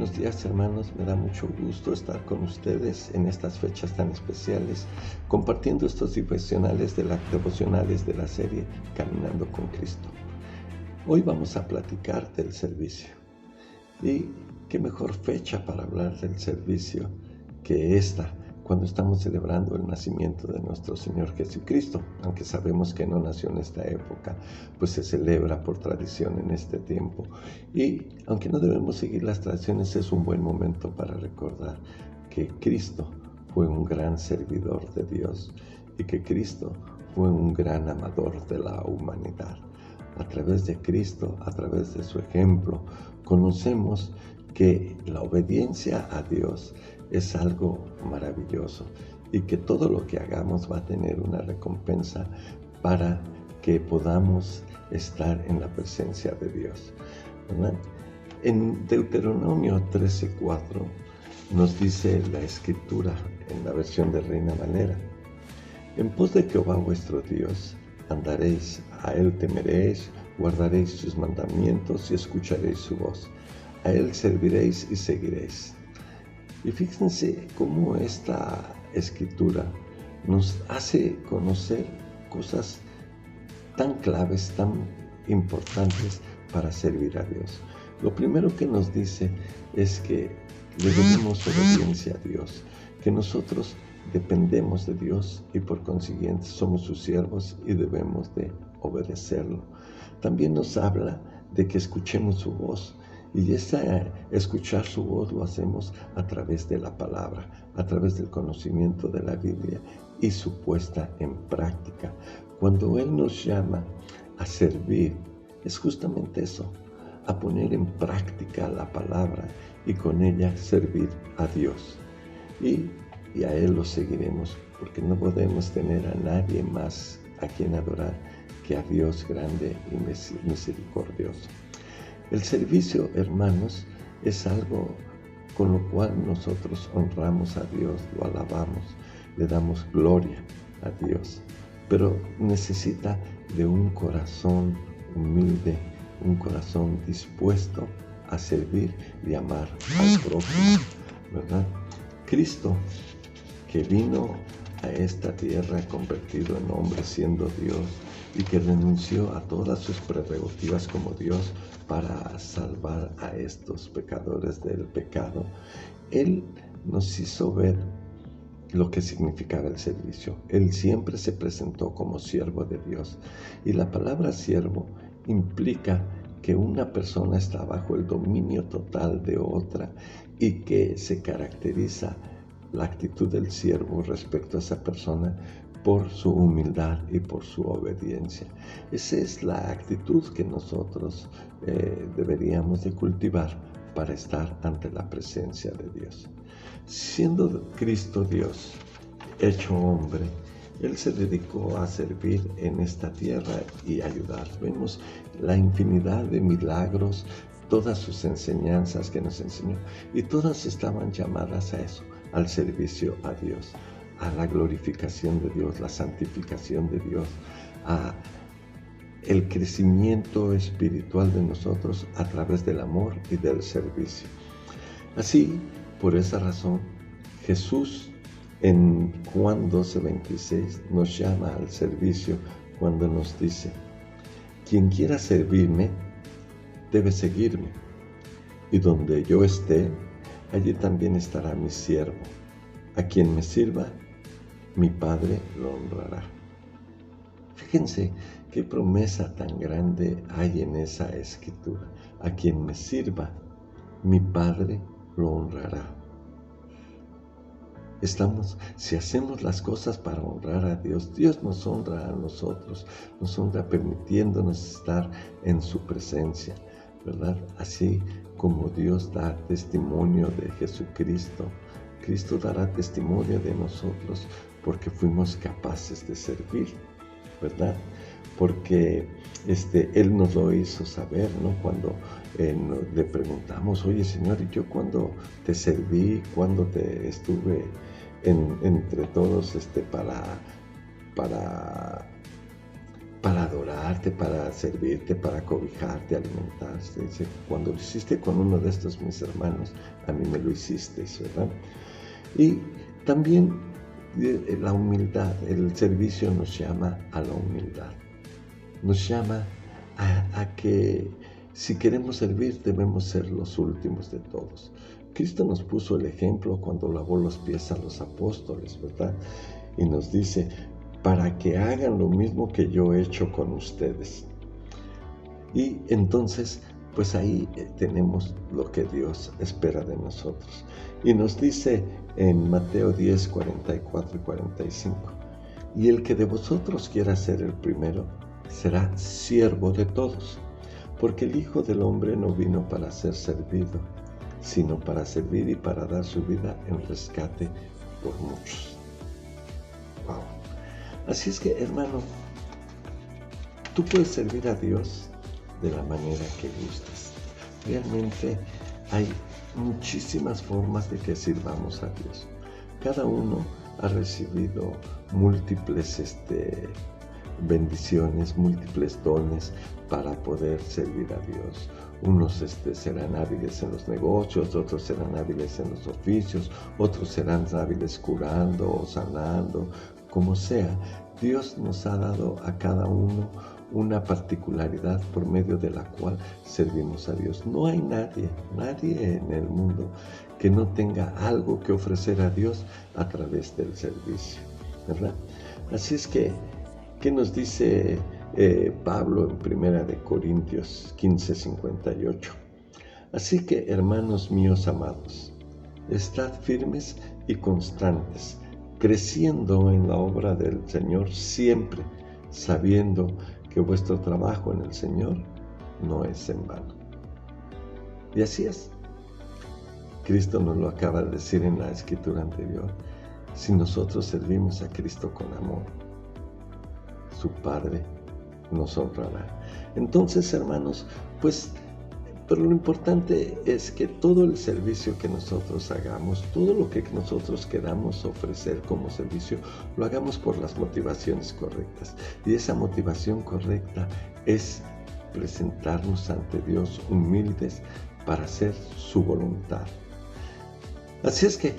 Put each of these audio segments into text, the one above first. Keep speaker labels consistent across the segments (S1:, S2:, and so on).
S1: buenos días, hermanos. Me da mucho gusto estar con ustedes en estas fechas tan especiales, compartiendo estos devocionales de la serie Caminando con Cristo. Hoy vamos a platicar del servicio. Y qué mejor fecha para hablar del servicio que esta, cuando estamos celebrando el nacimiento de nuestro Señor Jesucristo. Aunque sabemos que no nació en esta época, pues se celebra por tradición en este tiempo. Y aunque no debemos seguir las tradiciones, es un buen momento para recordar que Cristo fue un gran servidor de Dios y que Cristo fue un gran amador de la humanidad. A través de Cristo, a través de su ejemplo, conocemos que la obediencia a Dios es algo maravilloso y que todo lo que hagamos va a tener una recompensa para que podamos estar en la presencia de Dios, ¿verdad? En Deuteronomio 13:4 nos dice la Escritura en la versión de Reina Valera: en pos de Jehová vuestro Dios andaréis, a Él temeréis, guardaréis sus mandamientos y escucharéis su voz. A Él serviréis y seguiréis. Y fíjense cómo esta escritura nos hace conocer cosas tan claves, tan importantes para servir a Dios. Lo primero que nos dice es que le debemos obediencia a Dios, que nosotros dependemos de Dios y por consiguiente somos sus siervos y debemos de obedecerlo. También nos habla de que escuchemos su voz. Y escuchar su voz lo hacemos a través de la palabra, a través del conocimiento de la Biblia y su puesta en práctica. Cuando Él nos llama a servir, es justamente eso, a poner en práctica la palabra y con ella servir a Dios. Y a Él lo seguiremos, porque no podemos tener a nadie más a quien adorar que a Dios grande y misericordioso. El servicio, hermanos, es algo con lo cual nosotros honramos a Dios, lo alabamos, le damos gloria a Dios, pero necesita de un corazón humilde, un corazón dispuesto a servir y amar al prójimo, ¿verdad? Cristo, que vino a esta tierra convertido en hombre siendo Dios y que renunció a todas sus prerrogativas como Dios para salvar a estos pecadores del pecado, Él nos hizo ver lo que significaba el servicio. Él siempre se presentó como siervo de Dios, y la palabra siervo implica que una persona está bajo el dominio total de otra y que se caracteriza la actitud del siervo respecto a esa persona por su humildad y por su obediencia. Esa es la actitud que nosotros deberíamos de cultivar para estar ante la presencia de Dios. Siendo Cristo Dios, hecho hombre, Él se dedicó a servir en esta tierra y ayudar. Vemos la infinidad de milagros, todas sus enseñanzas que nos enseñó, y todas estaban llamadas a eso, al servicio a Dios, a la glorificación de Dios, la santificación de Dios, a el crecimiento espiritual de nosotros a través del amor y del servicio. Así, por esa razón, Jesús en Juan 12:26 nos llama al servicio cuando nos dice: quien quiera servirme, debe seguirme, y donde yo esté, allí también estará mi siervo. A quien me sirva, mi Padre lo honrará. Fíjense qué promesa tan grande hay en esa escritura. A quien me sirva, mi Padre lo honrará. Si hacemos las cosas para honrar a Dios, Dios nos honra a nosotros, nos honra permitiéndonos estar en su presencia, ¿verdad? Así como Dios da testimonio de Jesucristo, Cristo dará testimonio de nosotros porque fuimos capaces de servir, ¿verdad? Porque Él nos lo hizo saber, ¿no? Cuando le preguntamos: oye, Señor, ¿y yo cuándo te serví? ¿Cuándo te estuve entre todos para para adorarte, para servirte, para cobijarte, alimentarte. Dice, cuando lo hiciste con uno de estos mis hermanos, a mí me lo hiciste, ¿verdad? Y también la humildad, el servicio nos llama a la humildad. Nos llama a que si queremos servir debemos ser los últimos de todos. Cristo nos puso el ejemplo cuando lavó los pies a los apóstoles, ¿verdad? Y nos dice, para que hagan lo mismo que yo he hecho con ustedes. Y entonces, pues ahí tenemos lo que Dios espera de nosotros. Y nos dice en Mateo 10, 44 y 45, y el que de vosotros quiera ser el primero, será siervo de todos, porque el Hijo del Hombre no vino para ser servido, sino para servir y para dar su vida en rescate por muchos. Wow. Así es que, hermano, tú puedes servir a Dios de la manera que gustes. Realmente hay muchísimas formas de que sirvamos a Dios. Cada uno ha recibido múltiples bendiciones, múltiples dones para poder servir a Dios. Unos serán hábiles en los negocios, otros serán hábiles en los oficios, otros serán hábiles curando o sanando, como sea. Dios nos ha dado a cada uno una particularidad por medio de la cual servimos a Dios. No hay nadie en el mundo que no tenga algo que ofrecer a Dios a través del servicio, ¿verdad? Así es que, ¿qué nos dice Pablo en 1 Corintios 15:58? Así que, hermanos míos amados, estad firmes y constantes, creciendo en la obra del Señor siempre, sabiendo que vuestro trabajo en el Señor no es en vano. Y así es. Cristo nos lo acaba de decir en la escritura anterior. Si nosotros servimos a Cristo con amor, su Padre nos honrará. Entonces, hermanos, pues, pero lo importante es que todo el servicio que nosotros hagamos, todo lo que nosotros queramos ofrecer como servicio, lo hagamos por las motivaciones correctas. Y esa motivación correcta es presentarnos ante Dios humildes para hacer su voluntad. Así es que,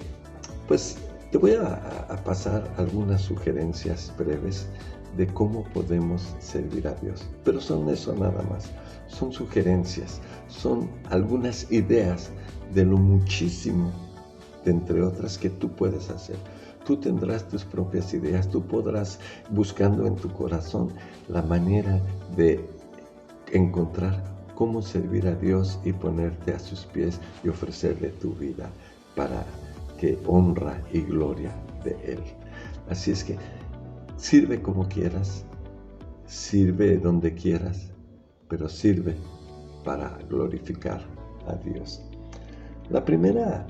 S1: pues, te voy a pasar algunas sugerencias breves de cómo podemos servir a Dios. Pero son eso nada más. Son sugerencias, son algunas ideas de lo muchísimo, de entre otras, que tú puedes hacer. Tú tendrás tus propias ideas, tú podrás, buscando en tu corazón la manera de encontrar cómo servir a Dios y ponerte a sus pies y ofrecerle tu vida para que honra y gloria de Él. Así es que sirve como quieras, sirve donde quieras, pero sirve para glorificar a Dios. La primera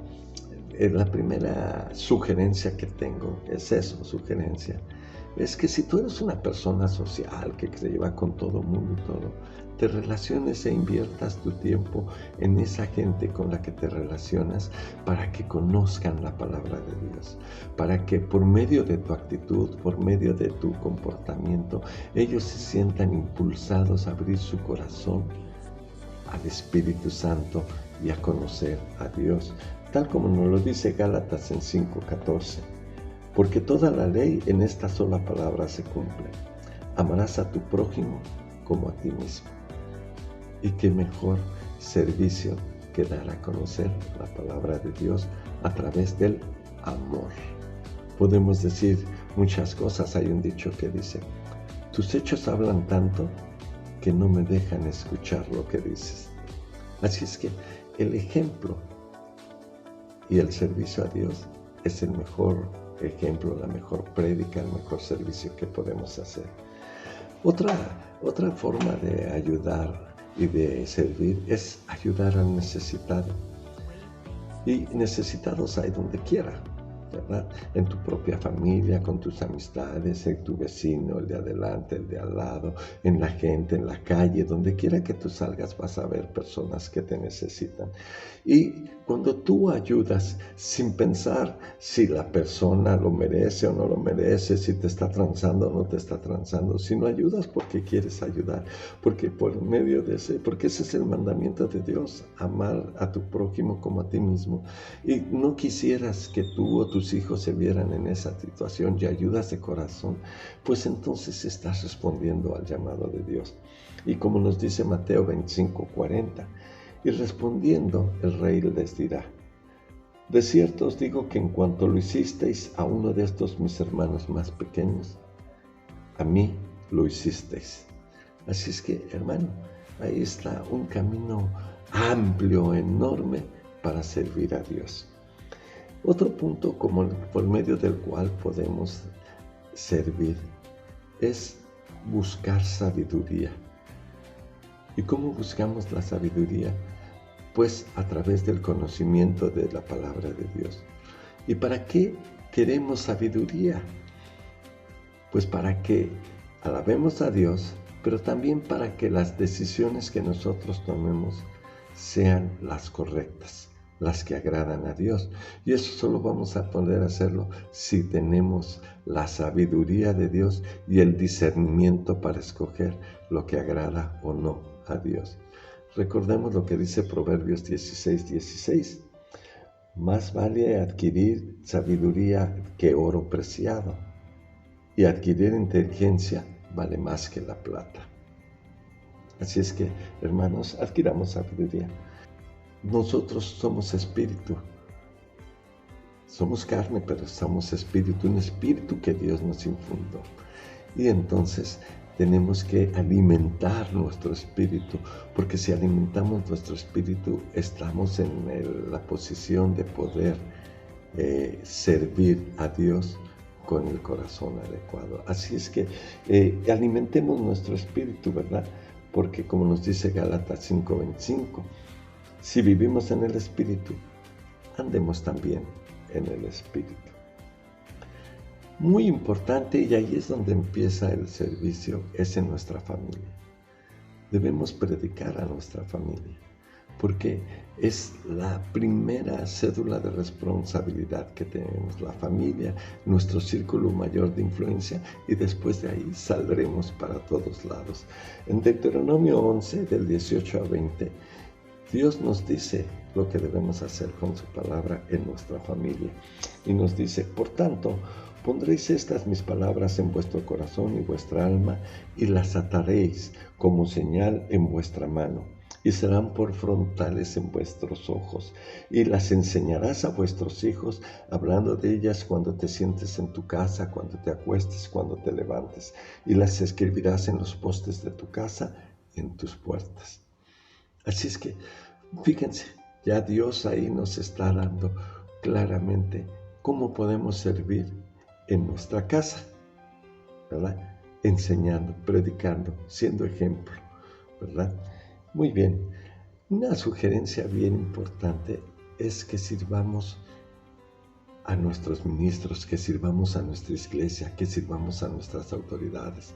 S1: sugerencia que tengo es es que si tú eres una persona social que se lleva con todo el mundo y todo, te relaciones e inviertas tu tiempo en esa gente con la que te relacionas para que conozcan la palabra de Dios, para que por medio de tu actitud, por medio de tu comportamiento, ellos se sientan impulsados a abrir su corazón al Espíritu Santo y a conocer a Dios, tal como nos lo dice Gálatas en 5:14. Porque toda la ley en esta sola palabra se cumple: amarás a tu prójimo como a ti mismo. Y qué mejor servicio que dar a conocer la palabra de Dios a través del amor. Podemos decir muchas cosas. Hay un dicho que dice: tus hechos hablan tanto que no me dejan escuchar lo que dices. Así es que el ejemplo y el servicio a Dios es el mejor ejemplo, la mejor prédica, el mejor servicio que podemos hacer. Otra forma de ayudar y de servir es ayudar al necesitado. Y necesitados hay donde quiera, ¿verdad? En tu propia familia, con tus amistades, en tu vecino, el de adelante, el de al lado, en la gente, en la calle, donde quiera que tú salgas vas a ver personas que te necesitan. Y Cuando tú ayudas sin pensar si la persona lo merece o no lo merece, si te está transando o no te está transando, sino ayudas porque quieres ayudar, porque por medio de porque ese es el mandamiento de Dios, amar a tu prójimo como a ti mismo. Y no quisieras que tú o tus hijos se vieran en esa situación y ayudas de corazón, pues entonces estás respondiendo al llamado de Dios. Y como nos dice Mateo 25:40, y respondiendo el rey les dirá: de cierto os digo que en cuanto lo hicisteis a uno de estos mis hermanos más pequeños, a mí lo hicisteis. Así es que, hermano, ahí está un camino amplio, enorme para servir a Dios. Otro punto por medio del cual podemos servir es buscar sabiduría. ¿Y cómo buscamos la sabiduría? Pues a través del conocimiento de la palabra de Dios. ¿Y para qué queremos sabiduría? Pues para que alabemos a Dios, pero también para que las decisiones que nosotros tomemos sean las correctas, las que agradan a Dios. Y eso solo vamos a poder hacerlo si tenemos la sabiduría de Dios y el discernimiento para escoger lo que agrada o no a Dios. Recordemos lo que dice Proverbios 16:16. Más vale adquirir sabiduría que oro preciado, y adquirir inteligencia vale más que la plata. Así es que, hermanos, adquiramos sabiduría. Nosotros somos espíritu. Somos carne, pero somos espíritu, un espíritu que Dios nos infundó. Y entonces tenemos que alimentar nuestro espíritu, porque si alimentamos nuestro espíritu, estamos en la posición de poder servir a Dios con el corazón adecuado. Así es que alimentemos nuestro espíritu, ¿verdad? Porque como nos dice Gálatas 5:25, si vivimos en el espíritu, andemos también en el espíritu. Muy importante, y ahí es donde empieza el servicio, es en nuestra familia. Debemos predicar a nuestra familia, porque es la primera cédula de responsabilidad que tenemos, la familia, nuestro círculo mayor de influencia, y después de ahí saldremos para todos lados. En Deuteronomio 11, del 18 a 20, Dios nos dice lo que debemos hacer con su palabra en nuestra familia. Y nos dice: por tanto, pondréis estas mis palabras en vuestro corazón y vuestra alma, y las ataréis como señal en vuestra mano, y serán por frontales en vuestros ojos, y las enseñarás a vuestros hijos, hablando de ellas cuando te sientes en tu casa, cuando te acuestes, cuando te levantes, y las escribirás en los postes de tu casa, en tus puertas. Así es que, fíjense, ya Dios ahí nos está dando claramente cómo podemos servir en nuestra casa, ¿verdad? Enseñando, predicando, siendo ejemplo, ¿verdad? Muy bien. Una sugerencia bien importante es que sirvamos a nuestros ministros, que sirvamos a nuestra iglesia, que sirvamos a nuestras autoridades.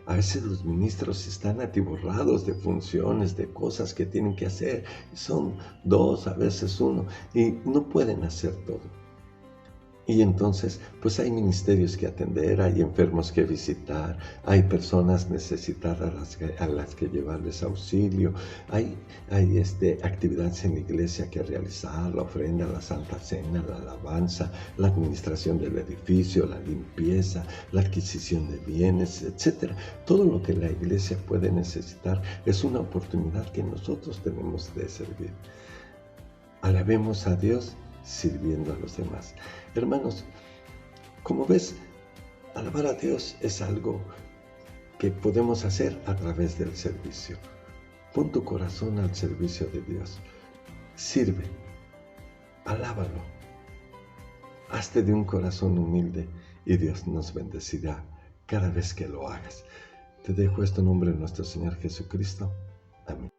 S1: A veces los ministros están atiborrados de funciones, de cosas que tienen que hacer. Son 2, a veces 1, y no pueden hacer todo. Y entonces, pues hay ministerios que atender, hay enfermos que visitar, hay personas necesitadas a las que llevarles auxilio, hay actividades en la iglesia que realizar, la ofrenda, la Santa Cena, la alabanza, la administración del edificio, la limpieza, la adquisición de bienes, etc. Todo lo que la iglesia puede necesitar es una oportunidad que nosotros tenemos de servir. Alabemos a Dios sirviendo a los demás. Hermanos, como ves, alabar a Dios es algo que podemos hacer a través del servicio. Pon tu corazón al servicio de Dios. Sirve, alábalo. Hazte de un corazón humilde y Dios nos bendecirá cada vez que lo hagas. Te dejo esto en nombre de nuestro Señor Jesucristo. Amén.